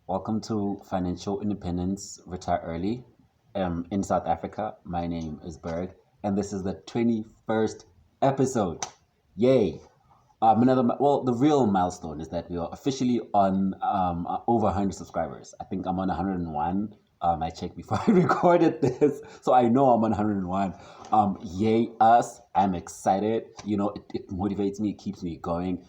Welcome to Financial Independence Retire Early. In South Africa, my name is Berg, and this is the 21st episode. Yay! The real milestone is that we are officially on over 100 subscribers. I think I'm on 101. I checked before I recorded this, so I know I'm on 101. Yay us! I'm excited. It motivates me, it keeps me going.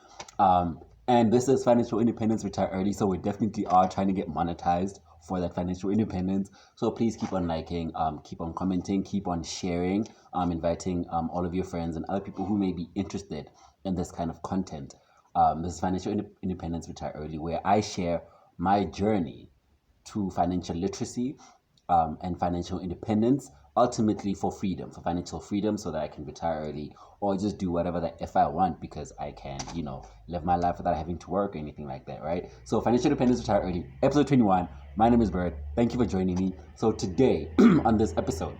And this is Financial Independence Retire Early, so we definitely are trying to get monetized for that financial independence. So please keep on liking, keep on commenting, keep on sharing, inviting all of your friends and other people who may be interested in this kind of content. This is Financial Independence Retire Early, where I share my journey to financial literacy and financial independence, ultimately for freedom, for financial freedom, so that I can retire early or just do whatever the F I want because I can, live my life without having to work or anything like that, right? So financial independence, retire early, episode 21. My name is Bird. Thank you for joining me. So today, on this episode,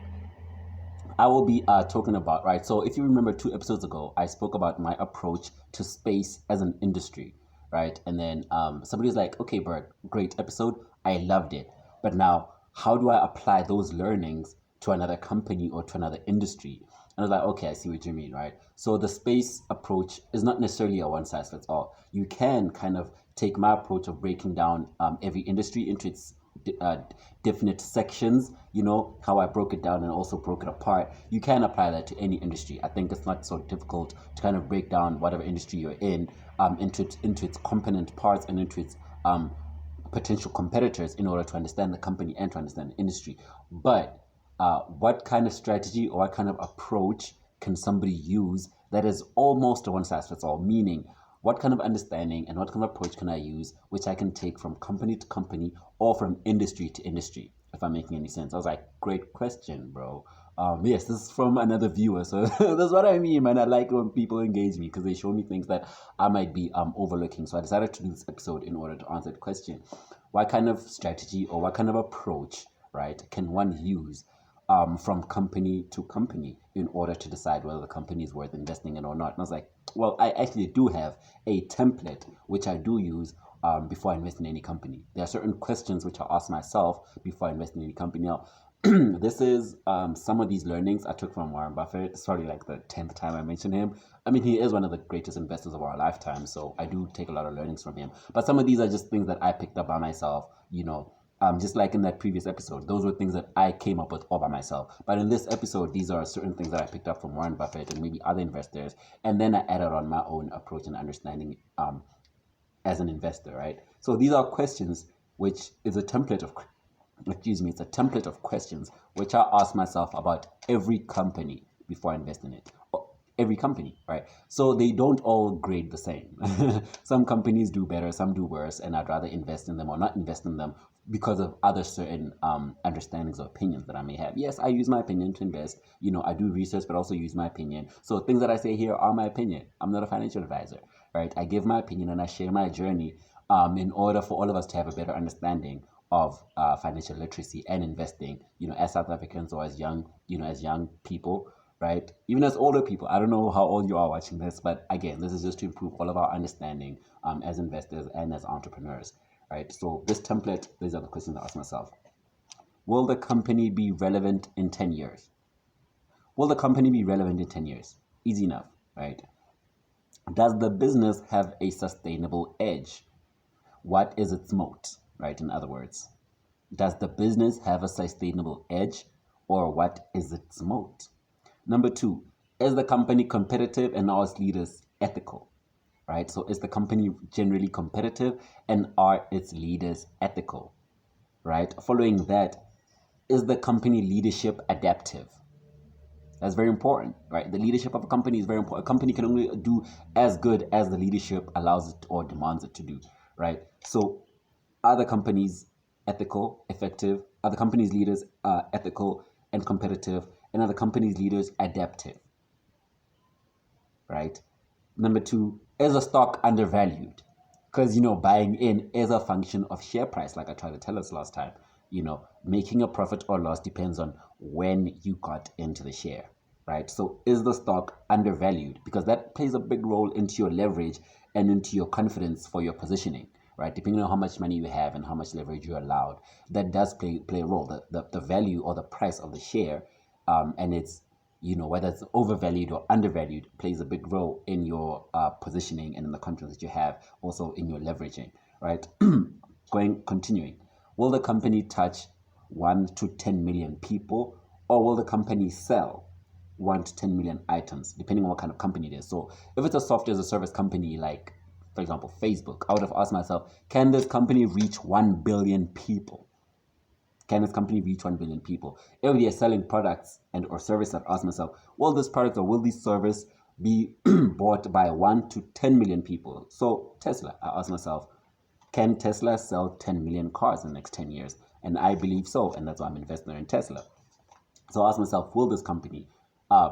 I will be talking about, right? So if you remember 2 episodes ago, I spoke about my approach to space as an industry, right? And then somebody was like, okay, Bert, great episode. I loved it. But now, how do I apply those learnings to another company or to another industry? And I was like, okay, I see what you mean, right? So the space approach is not necessarily a one size fits all. You can kind of take my approach of breaking down every industry into its definite sections, how I broke it down and also broke it apart. You can apply that to any industry. I think it's not so difficult to kind of break down whatever industry you're in into its component parts and into its potential competitors in order to understand the company and to understand the industry. But what kind of strategy or what kind of approach can somebody use that is almost a one size fits all? Meaning, what kind of understanding and what kind of approach can I use which I can take from company to company or from industry to industry, if I'm making any sense? I was like, great question, bro. Yes, this is from another viewer, so that's what I mean, man. I like when people engage me because they show me things that I might be overlooking. So I decided to do this episode in order to answer the question: what kind of strategy or what kind of approach, right, can one use from company to company in order to decide whether the company is worth investing in or not? And I was like, well, I actually do have a template which I do use before I invest in any company. There are certain questions which I ask myself before I invest in any company. Now, this is some of these learnings I took from Warren Buffett. It's probably like the 10th time I mention him. I mean, he is one of the greatest investors of our lifetime, so I do take a lot of learnings from him. But some of these are just things that I picked up by myself, just like in that previous episode. Those were things that I came up with all by myself. But in this episode, these are certain things that I picked up from Warren Buffett and maybe other investors, and then I added on my own approach and understanding as an investor, right? So these are questions which is a template of it's a template of questions which I ask myself about every company before I invest in it. Every company, right? So they don't all grade the same. Some companies do better, some do worse, and I'd rather invest in them or not invest in them because of other certain understandings or opinions that I may have. Yes, I use my opinion to invest. I do research, but also use my opinion. So things that I say here are my opinion. I'm not a financial advisor, right? I give my opinion and I share my journey in order for all of us to have a better understanding of financial literacy and investing, as South Africans or as young people, right? Even as older people. I don't know how old you are watching this, but again, this is just to improve all of our understanding as investors and as entrepreneurs, right? So this template, these are the questions I ask myself. Will the company be relevant in 10 years? Will the company be relevant in 10 years? Easy enough, right? Does the business have a sustainable edge? What is its moat, right? In other words, does the business have a sustainable edge, or what is its moat? Number 2, is the company competitive and are its leaders ethical, right? So is the company generally competitive and are its leaders ethical, right? Following that, is the company leadership adaptive? That's very important, right? The leadership of a company is very important. A company can only do as good as the leadership allows it or demands it to do, right? So are the companies ethical, effective? Are the company's leaders ethical and competitive? And are the company's leaders adaptive, right? Number 2, is a stock undervalued? Because, buying in is a function of share price, like I tried to tell us last time. Making a profit or loss depends on when you got into the share, right? So is the stock undervalued? Because that plays a big role into your leverage and into your confidence for your positioning, right? Depending on how much money you have and how much leverage you're allowed, that does play a role. The value or the price of the share, and it's, whether it's overvalued or undervalued, plays a big role in your positioning and in the confidence that you have, also in your leveraging, right? Continuing. Will the company touch 1 to 10 million people, or will the company sell 1 to 10 million items, depending on what kind of company it is? So if it's a software as a service company, like, for example, Facebook, I would have asked myself, can this company reach 1 billion people? Can this company reach 1 billion people? If they are selling products and or services, I ask myself, will this product or will this service be bought by 1 to 10 million people? So Tesla, I ask myself, can Tesla sell 10 million cars in the next 10 years? And I believe so, and that's why I'm investing in Tesla. So I ask myself, will this company,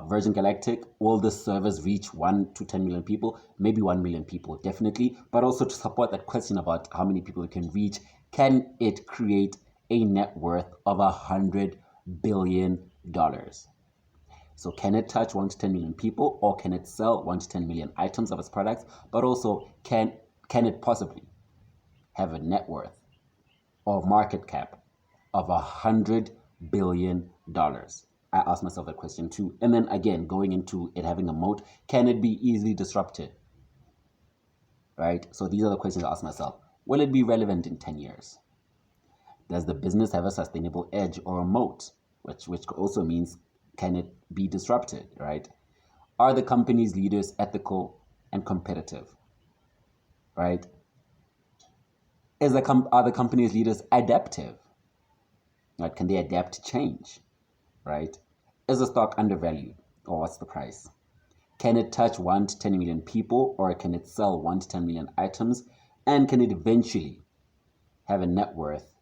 Virgin Galactic, will this service reach 1 to 10 million people? Maybe 1 million people, definitely. But also to support that question about how many people it can reach, can it create a net worth of $100 billion? So can it touch 1 to 10 million people, or can it sell 1 to 10 million items of its products? But also, can it possibly have a net worth or market cap of $100 billion? I asked myself that question too. And then again, going into it having a moat, can it be easily disrupted? Right? So these are the questions I ask myself. Will it be relevant in 10 years? Does the business have a sustainable edge or a moat? Which also means, can it be disrupted, right? Are the company's leaders ethical and competitive, right? Are the company's leaders adaptive? Right? Can they adapt to change, right? Is the stock undervalued, or what's the price? Can it touch 1 to 10 million people, or can it sell 1 to 10 million items? And can it eventually have a net worth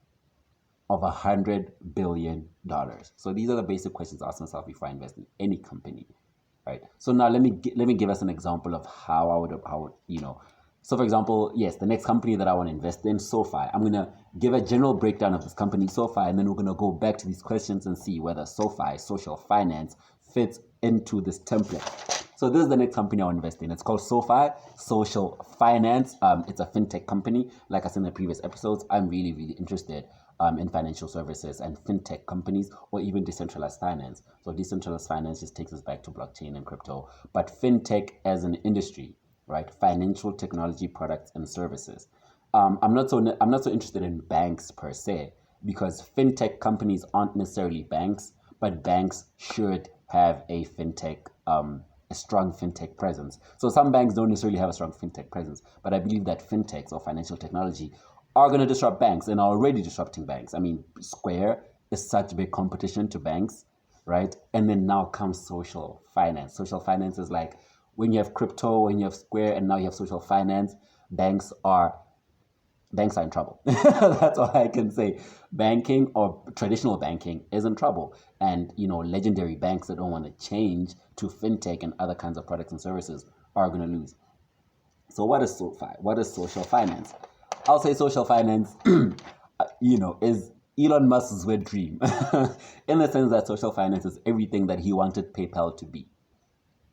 of $100 billion? So these are the basic questions I ask myself before I invest in any company, right? So now let me give us an example of how I would. So for example, yes, the next company that I want to invest in, SoFi. I'm going to give a general breakdown of this company, SoFi, and then we're going to go back to these questions and see whether SoFi, social finance, fits into this template. So this is the next company I want to invest in. It's called SoFi, Social Finance. It's a FinTech company. Like I said in the previous episodes, I'm really, really interested in financial services and FinTech companies, or even decentralized finance. So decentralized finance just takes us back to blockchain and crypto. But FinTech as an industry, right? Financial technology products and services. I'm not so interested in banks per se, because FinTech companies aren't necessarily banks, but banks should have a FinTech, a strong FinTech presence. So some banks don't necessarily have a strong FinTech presence, but I believe that FinTechs or financial technology are going to disrupt banks and are already disrupting banks. I mean, Square is such big competition to banks, right? And then now comes social finance. Social finance is like when you have crypto, when you have Square, and now you have social finance, banks are in trouble. That's all I can say. Banking, or traditional banking, is in trouble. And, legendary banks that don't want to change to FinTech and other kinds of products and services are going to lose. So what is SoFi? What is social finance? I'll say social finance, is Elon Musk's wet dream, in the sense that social finance is everything that he wanted PayPal to be,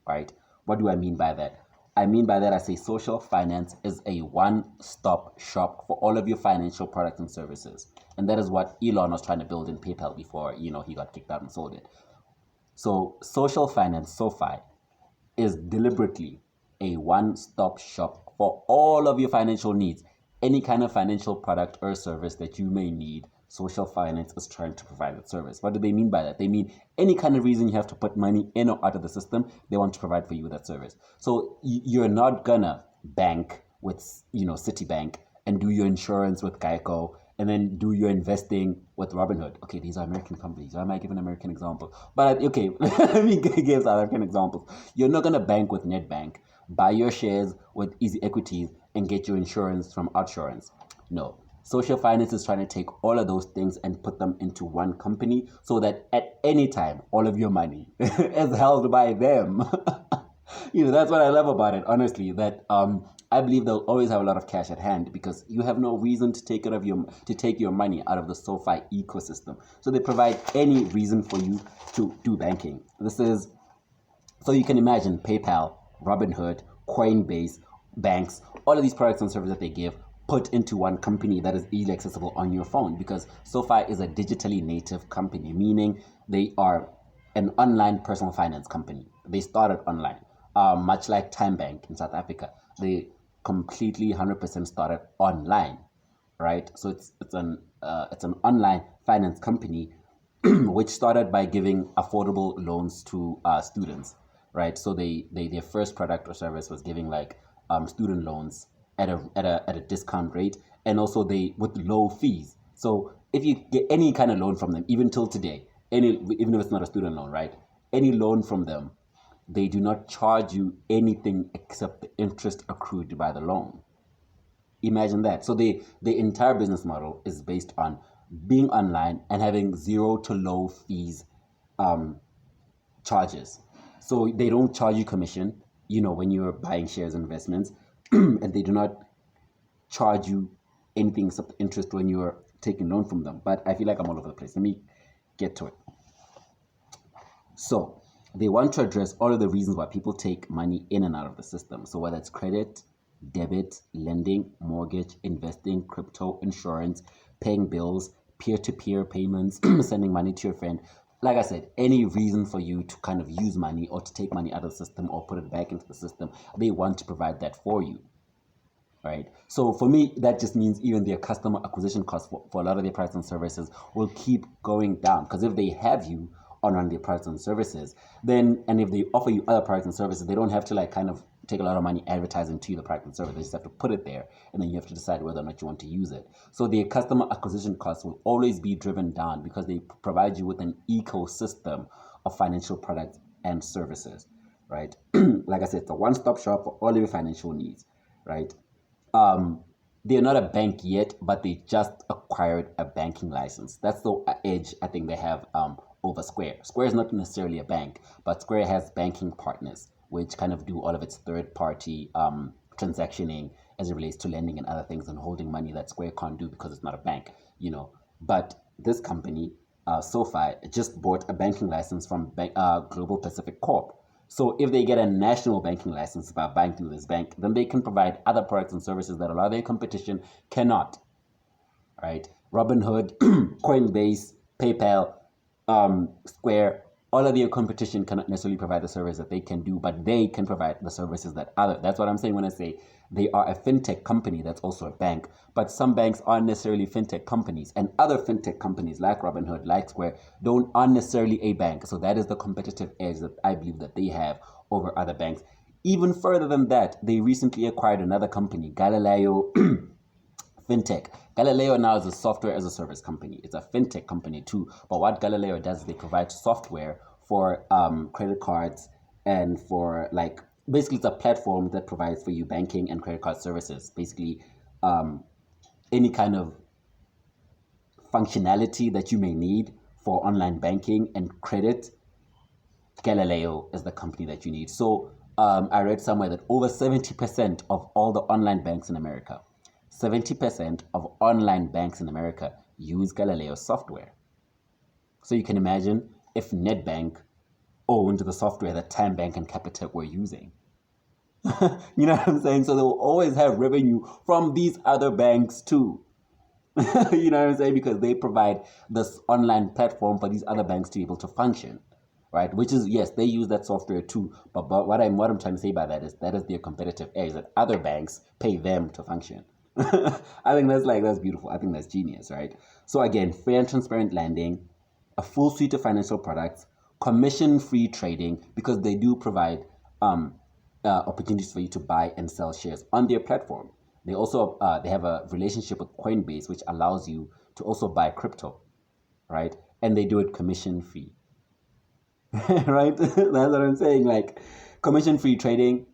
right? What do I mean by that? I mean by that, I say social finance is a one-stop shop for all of your financial products and services. And that is what Elon was trying to build in PayPal before, he got kicked out and sold it. So social finance, SoFi, is deliberately a one-stop shop for all of your financial needs. Any kind of financial product or service that you may need, social finance is trying to provide that service. What do they mean by that? They mean any kind of reason you have to put money in or out of the system, they want to provide for you with that service. So you're not gonna bank with, Citibank and do your insurance with Geico and then do your investing with Robinhood. Okay, these are American companies. Why am I giving an American example? But okay, let me give South African examples. You're not gonna bank with Nedbank, buy your shares with Easy Equities, and get your insurance from Outsurance. No. Social finance is trying to take all of those things and put them into one company so that at any time, all of your money is held by them. That's what I love about it, honestly, that I believe they'll always have a lot of cash at hand because you have no reason to take your money out of the SoFi ecosystem. So they provide any reason for you to do banking. So you can imagine PayPal, Robinhood, Coinbase, banks, all of these products and services that they give put into one company that is easily accessible on your phone, because SoFi is a digitally native company, meaning they are an online personal finance company. They started online, much like Time Bank in South Africa. They completely 100% started online, right? So it's an online finance company which started by giving affordable loans to students, right? So their first product or service was giving like student loans at a discount rate, and also they with low fees. So if you get any kind of loan from them, even till today, even if it's not a student loan, right? Any loan from them, they do not charge you anything except the interest accrued by the loan. Imagine that. So the entire business model is based on being online and having zero to low fees charges. So they don't charge you commission, when you're buying shares and investments, and they do not charge you anything except interest when you're taking loan from them. But I feel like I'm all over the place. Let me get to it. So they want to address all of the reasons why people take money in and out of the system. So whether it's credit, debit, lending, mortgage, investing, crypto, insurance, paying bills, peer-to-peer payments, sending money to your friend. Like I said, any reason for you to kind of use money or to take money out of the system or put it back into the system, they want to provide that for you. Right. So for me, that just means even their customer acquisition costs for a lot of their products and services will keep going down. Because if they have you on their products and services, then, and if they offer you other products and services, they don't have to like kind of take a lot of money advertising to you the product and service. They just have to put it there, and then you have to decide whether or not you want to use it. So their customer acquisition costs will always be driven down because they provide you with an ecosystem of financial products and services, right? Like I said, it's a one-stop shop for all of your financial needs, right? They're not a bank yet, but they just acquired a banking license. That's the edge I think they have over Square. Square is not necessarily a bank, but Square has banking partners, which kind of do all of its third-party transactioning as it relates to lending and other things and holding money that Square can't do because it's not a bank, But this company, SoFi, just bought a banking license from Global Pacific Corp. So if they get a national banking license by buying through this bank, then they can provide other products and services that a lot of their competition cannot, right? Robinhood, Coinbase, PayPal, Square, all of their competition cannot necessarily provide the service that they can do, but they can provide the services that that's what I'm saying when I say they are a fintech company that's also a bank. But some banks aren't necessarily fintech companies, and other fintech companies like Robinhood, like Square, aren't necessarily a bank. So that is the competitive edge that I believe that they have over other banks. Even further than that, they recently acquired another company, Galileo FinTech. Galileo now is a software as a service company. It's a fintech company too. But what Galileo does is they provide software for credit cards and for basically it's a platform that provides for you banking and credit card services. Basically, any kind of functionality that you may need for online banking and credit, Galileo is the company that you need. So I read somewhere that over 70% of all the online banks in America, 70% of online banks in America use Galileo software. So you can imagine if NetBank owned the software that Time Bank and Capitec were using. You know what I'm saying? So they will always have revenue from these other banks too. You know what I'm saying? Because they provide this online platform for these other banks to be able to function, right? Which is, yes, they use that software too. But what I'm trying to say by that is their competitive edge, that other banks pay them to function. I think that's beautiful. I think that's genius, right? So again, fair and transparent lending, a full suite of financial products, commission-free trading, because they do provide opportunities for you to buy and sell shares on their platform. They also they have a relationship with Coinbase, which allows you to also buy crypto, right? And they do it commission-free, right? That's what I'm saying. Like commission-free trading.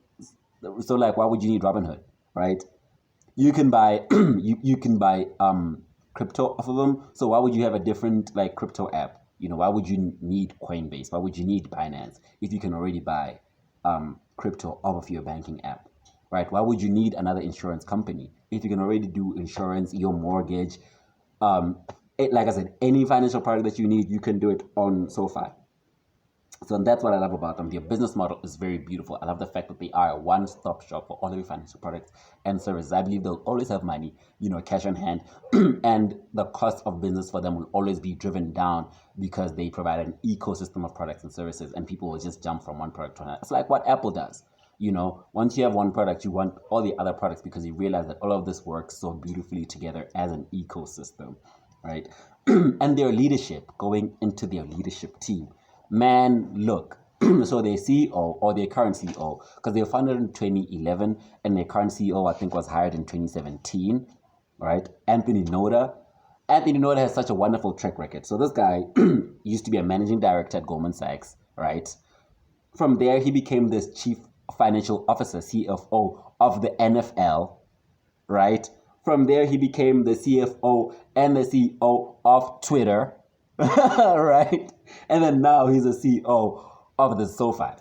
So why would you need Robinhood, right? You can buy you can buy crypto off of them. So why would you have a different crypto app? Why would you need Coinbase? Why would you need Binance if you can already buy crypto off of your banking app, right? Why would you need another insurance company if you can already do insurance, your mortgage? Like I said, any financial product that you need, you can do it on SoFi. So that's what I love about them. Their business model is very beautiful. I love the fact that they are a one-stop shop for all of your financial products and services. I believe they'll always have money, cash on hand, and the cost of business for them will always be driven down because they provide an ecosystem of products and services, and people will just jump from one product to another. It's like what Apple does. Once you have one product, you want all the other products because you realize that all of this works so beautifully together as an ecosystem, right? And their leadership, going into their leadership team. Man, look, so their CEO or their current CEO, because they were founded in 2011 and their current CEO, I think, was hired in 2017, right? Anthony Noda. Anthony Noda has such a wonderful track record. So this guy used to be a managing director at Goldman Sachs, right? From there, he became this chief financial officer, CFO of the NFL, right? From there, he became the CFO and the CEO of Twitter, right? And then now he's the CEO of the SoFi.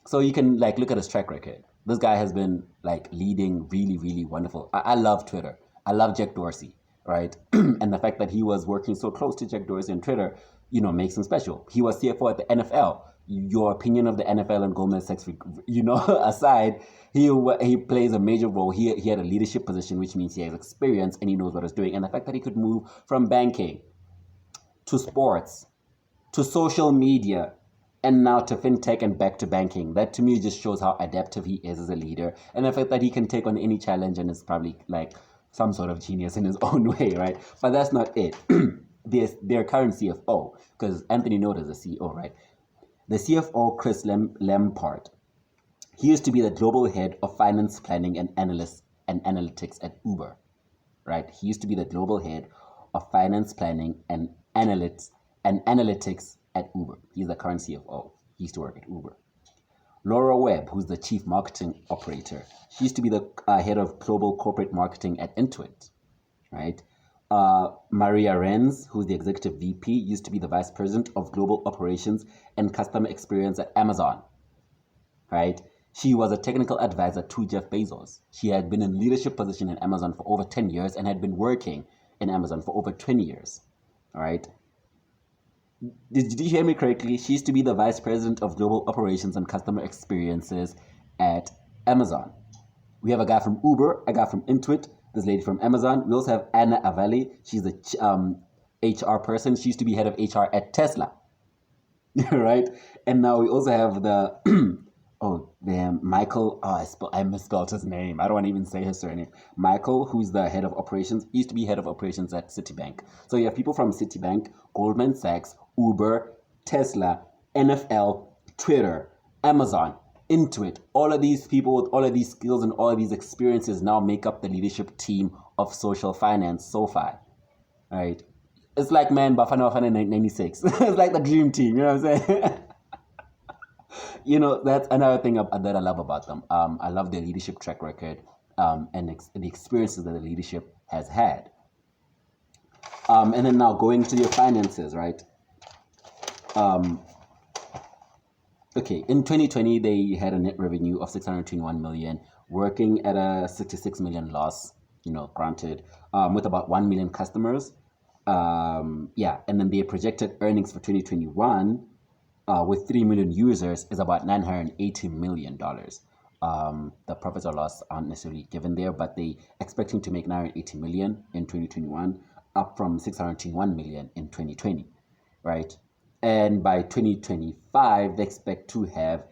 So you can look at his track record. This guy has been leading really, really wonderful. I love Twitter. I love Jack Dorsey, right? And the fact that he was working so close to Jack Dorsey on Twitter, makes him special. He was CFO at the NFL. Your opinion of the NFL and Goldman Sachs, aside, he plays a major role. He had a leadership position, which means he has experience and he knows what he's doing. And the fact that he could move from banking to sports to social media and now to FinTech and back to banking, that to me just shows how adaptive he is as a leader. And the fact that he can take on any challenge and is probably some sort of genius in his own way, right? But that's not it. Their current CFO, because Anthony Noda is the CEO, right? The CFO, Chris Lampard, he used to be the global head of finance planning and analytics at Uber, right? He used to be the global head of finance planning and analytics at Uber. He's the current CFO. He used to work at Uber. Laura Webb, who's the chief marketing operator, she used to be the head of global corporate marketing at Intuit, right? Maria Renz, who's the executive VP, used to be the vice president of global operations and customer experience at Amazon, right? She was a technical advisor to Jeff Bezos. She had been in leadership position in Amazon for over 10 years and had been working in Amazon for over 20 years, all right? Did you hear me correctly? She used to be the vice president of global operations and customer experiences at Amazon. We have a guy from Uber, a guy from Intuit, this lady from Amazon. We also have Anna Avalli. She's the HR person. She used to be head of HR at Tesla, right? And now we also have the Michael. I misspelled his name. I don't want to even say his surname. Michael, who's the head of operations. He used to be head of operations at Citibank. So you have people from Citibank, Goldman Sachs, Uber, Tesla, NFL, Twitter, Amazon, Intuit. All of these people with all of these skills and all of these experiences now make up the leadership team of social finance, SoFi, right? It's like, man, Bafana 96. It's like the dream team, you know what I'm saying? That's another thing that I love about them. I love their leadership track record and the experiences that the leadership has had. And then now going to their finances, right? Okay, in 2020, they had a net revenue of 621 million, working at a 66 million loss, granted, with about 1 million customers. And then their projected earnings for 2021 with 3 million users is about $980 million. The profits or loss aren't necessarily given there, but they expecting to make 980 million in 2021, up from 621 million in 2020, right? And by 2025, they expect to have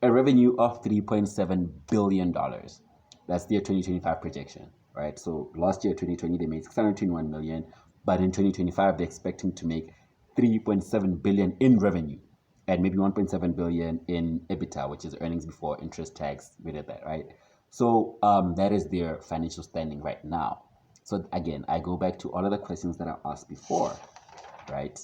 a revenue of $3.7 billion. That's their 2025 projection, right? So last year, 2020, they made 621 million, but in 2025, they're expecting to make 3.7 billion in revenue and maybe 1.7 billion in EBITDA, which is earnings before interest, tax. We did that, right? So that is their financial standing right now. So again, I go back to all of the questions that I asked before, right?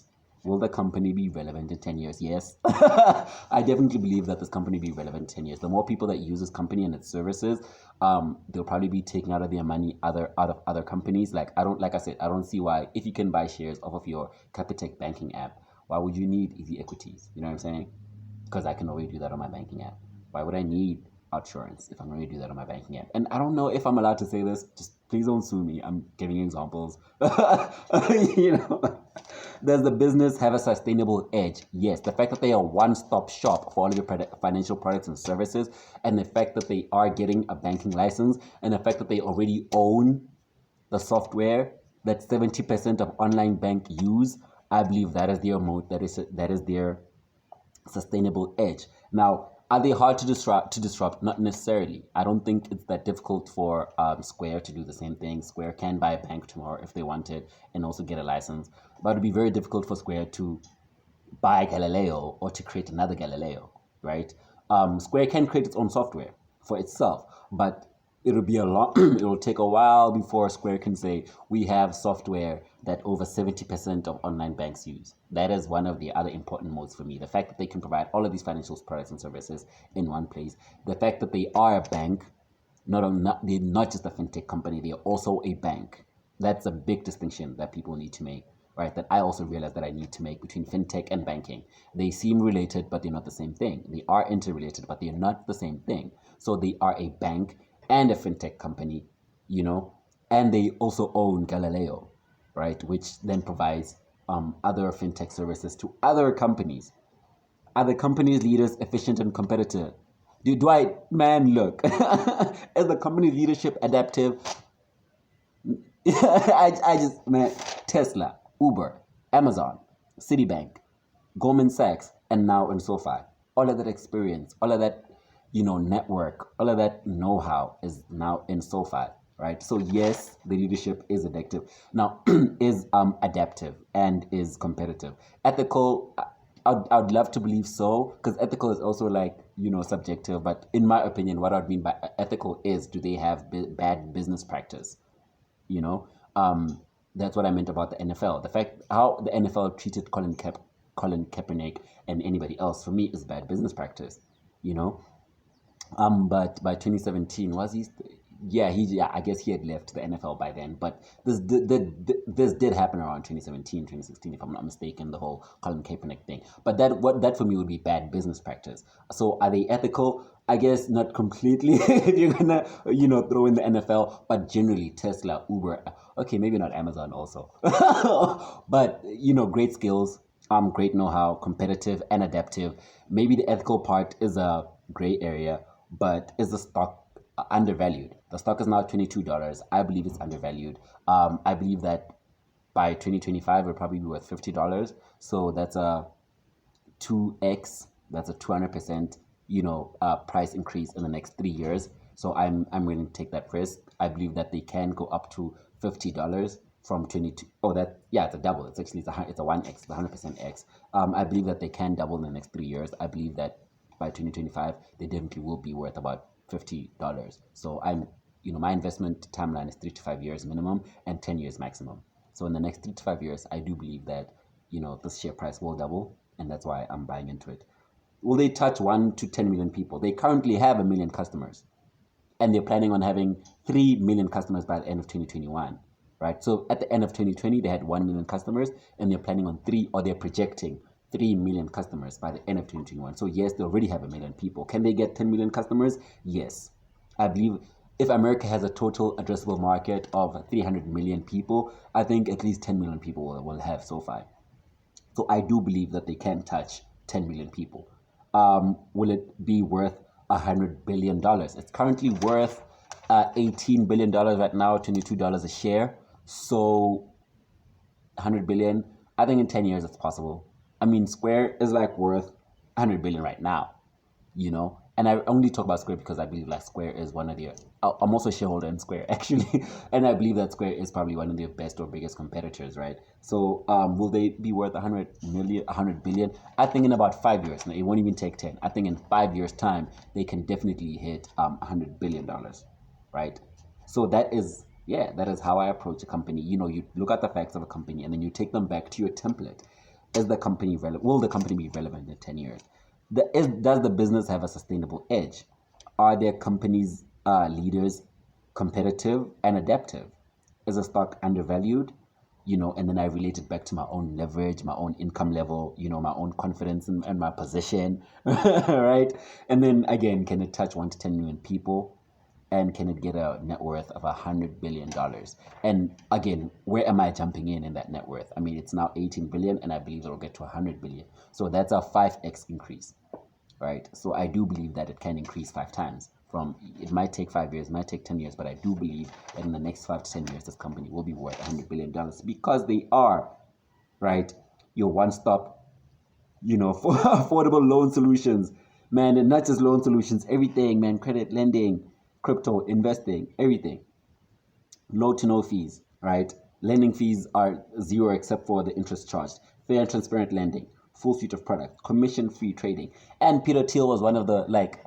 Will the company be relevant in 10 years? Yes. I definitely believe that this company will be relevant in 10 years. The more people that use this company and its services, they'll probably be taking out of their money out of other companies. Like I said, I don't see why, if you can buy shares off of your Capitec banking app, why would you need easy equities? You know what I'm saying? Because I can already do that on my banking app. Why would I need outsurance if I'm going to do that on my banking app? And I don't know if I'm allowed to say this. Just please don't sue me. I'm giving examples. Does the business have a sustainable edge? Yes. The fact that they are a one-stop shop for all of your financial products and services, and the fact that they are getting a banking license, and the fact that they already own the software that 70% of online bank use, I believe that is their mode, that is their sustainable edge. Now, are they hard to disrupt? Not necessarily. I don't think it's that difficult for Square to do the same thing. Square can buy a bank tomorrow if they wanted and also get a license. But it would be very difficult for Square to buy Galileo or to create another Galileo, right? Square can create its own software for itself, but it'll be it'll take a while before Square can say, we have software that over 70% of online banks use. That is one of the other important modes for me. The fact that they can provide all of these financial products and services in one place. The fact that they are a bank, they're not just a fintech company, they're also a bank. That's a big distinction that people need to make, right? That I also realize that I need to make between fintech and banking. They seem related, but they're not the same thing. They are interrelated, but they're not the same thing. So they are a bank and a fintech company, and they also own Galileo, right? Which then provides other fintech services to other companies. Are the company's leaders efficient and competitive? Look, is the company leadership adaptive? Tesla, Uber, Amazon, Citibank, Goldman Sachs, and now in SoFi. All of that experience, all of that network, all of that know-how is now in SoFi, right? So yes, the leadership is adaptive. Now, is adaptive and is competitive. Ethical, I'd love to believe so, because ethical is also subjective. But in my opinion, what I'd mean by ethical is, do they have bad business practice? That's what I meant about the NFL. The fact how the NFL treated Colin Kaepernick and anybody else, for me, is bad business practice. But by 2017, was he? I guess he had left the NFL by then. But this did happen around 2017, 2016, if I'm not mistaken, the whole Colin Kaepernick thing. But that for me would be bad business practice. So are they ethical? I guess not completely if you're gonna throw in the NFL, but generally Tesla, Uber, okay, maybe not Amazon also. But great skills, great know-how, competitive and adaptive. Maybe the ethical part is a gray area, but is the stock undervalued? The stock is now $22. I believe it's undervalued. I believe that by 2025 it'll probably be worth $50. So that's a 2x. That's a 200% price increase in the next 3 years. So I'm willing to take that risk. I believe that they can go up to $50 from 22. It's a double. It's a 1x, it's 100% x. I believe that they can double in the next 3 years. I believe that by 2025 they definitely will be worth about $50. So my investment timeline is 3 to 5 years minimum and 10 years maximum. So in the next 3 to 5 years, I do believe that this share price will double, and that's why I'm buying into it. Will they touch 1 to 10 million people? They currently have 1 million customers, and they're planning on having 3 million customers by the end of 2021, right? So at the end of 2020, they had 1 million customers, and they're planning on they're projecting 3 million customers by the end of 2021. So yes, they already have 1 million people. Can they get 10 million customers? Yes. I believe if America has a total addressable market of 300 million people, I think at least 10 million people will have SoFi. So I do believe that they can touch 10 million people. Will it be worth $100 billion? It's currently worth $18 billion right now, $22 a share. So 100 billion, I think in 10 years it's possible. I mean, Square is worth 100 billion right now, and I only talk about Square because I believe Square is one of I'm also a shareholder in Square actually, and I believe that Square is probably one of their best or biggest competitors, right? So will they be worth 100 billion? I think in about 5 years, now it won't even take 10. I think in 5 years time, they can definitely hit $100 billion, right? So that is how I approach a company. You look at the facts of a company and then you take them back to your template. Is the company relevant? Will the company be relevant in 10 years? Does the business have a sustainable edge? Are their company's leaders competitive and adaptive? Is the stock undervalued? And then I relate it back to my own leverage, my own income level, my own confidence and my position, right? And then again, can it touch 1 to 10 million people? And can it get a net worth of $100 billion? And again, where am I jumping in that net worth? I mean, it's now 18 billion, and I believe it'll get to 100 billion. So that's a 5x increase, right? So I do believe that it can increase 5 times. It might take 5 years, it might take 10 years, but I do believe that in the next 5 to 10 years, this company will be worth $100 billion because they are, right, your one-stop, for affordable loan solutions, man, and not just loan solutions, everything, man, credit, lending, crypto, investing, everything. Low to no fees, right? Lending fees are zero except for the interest charged. Fair and transparent lending, full suite of products, commission-free trading. And Peter Thiel was one of the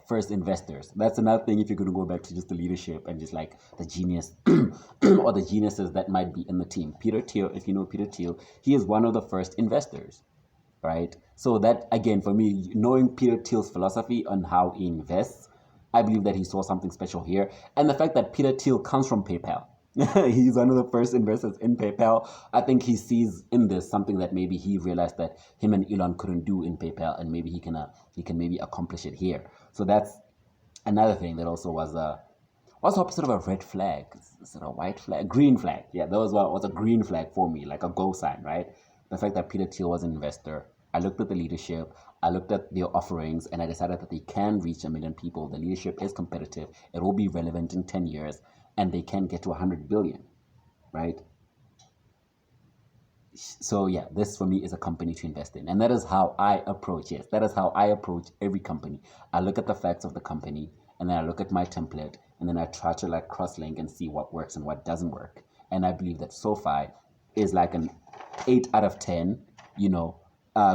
first investors. That's another thing if you're going to go back to just the leadership and just the genius or the geniuses that might be in the team. Peter Thiel, if you know Peter Thiel, he is one of the first investors, right? So that, again, for me, knowing Peter Thiel's philosophy on how he invests, I believe that he saw something special here. And the fact that Peter Thiel comes from PayPal. He's one of the first investors in PayPal. I think he sees in this something that maybe he realized that him and Elon couldn't do in PayPal, and maybe he can maybe accomplish it here. So that's another thing that also was sort of a red flag. Is it a white flag? Green flag. Yeah, that was a green flag for me, like a go sign, right? The fact that Peter Thiel was an investor. I looked at the leadership, I looked at their offerings, and I decided that they can reach 1 million people. The leadership is competitive. It will be relevant in 10 years, and they can get to 100 billion, right? So yeah, this for me is a company to invest in. And that is how I approach every company. I look at the facts of the company, and then I look at my template, and then I try to cross-link and see what works and what doesn't work. And I believe that SoFi is an 8 out of 10,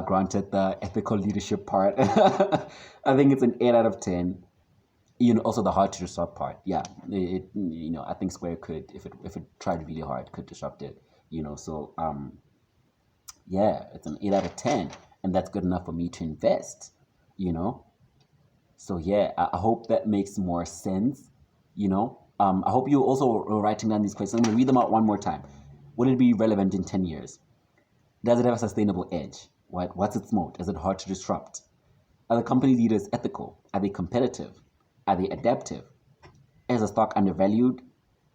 granted the ethical leadership part. I think it's an 8 out of 10. Also the hard to disrupt part. Yeah, I think Square could, if it tried really hard, could disrupt it. So yeah, it's an 8 out of 10, and that's good enough for me to invest. So yeah, I hope that makes more sense. I hope you also are writing down these questions. I'm gonna read them out one more time. Would it be relevant in 10 years? Does it have a sustainable edge? What's its moat? Is it hard to disrupt? Are the company leaders ethical? Are they competitive? Are they adaptive? Is the stock undervalued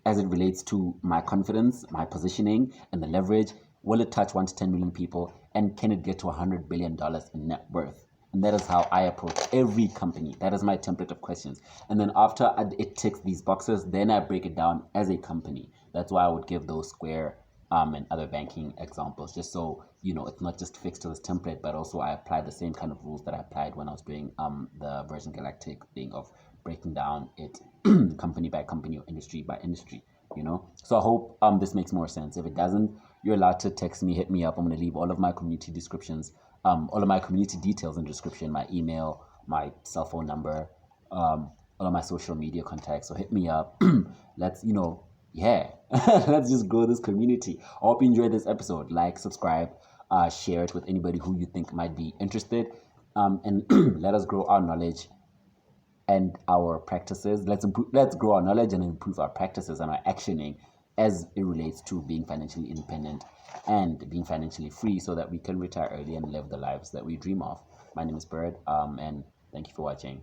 as it relates to my confidence, my positioning, and the leverage? Will it touch 1 to 10 million people? And can it get to $100 billion in net worth? And that is how I approach every company. That is my template of questions. And then after it ticks these boxes, then I break it down as a company. That's why I would give those Square and other banking examples, just so it's not just fixed to this template, but also I apply the same kind of rules that I applied when I was doing the Virgin Galactic thing of breaking down it company by company or industry by industry. So I hope this makes more sense. If it doesn't, you're allowed to text me, hit me up. I'm going to leave all of my community descriptions, all of my community details in the description, my email, my cell phone number, all of my social media contacts. So hit me up. Let's let's just grow this community. I hope you enjoyed this episode. Subscribe, share it with anybody who you think might be interested, and let us grow our knowledge and our practices. Let's grow our knowledge and improve our practices and our actioning as it relates to being financially independent and being financially free, so that we can retire early and live the lives that we dream of. My name is Bird, and thank you for watching.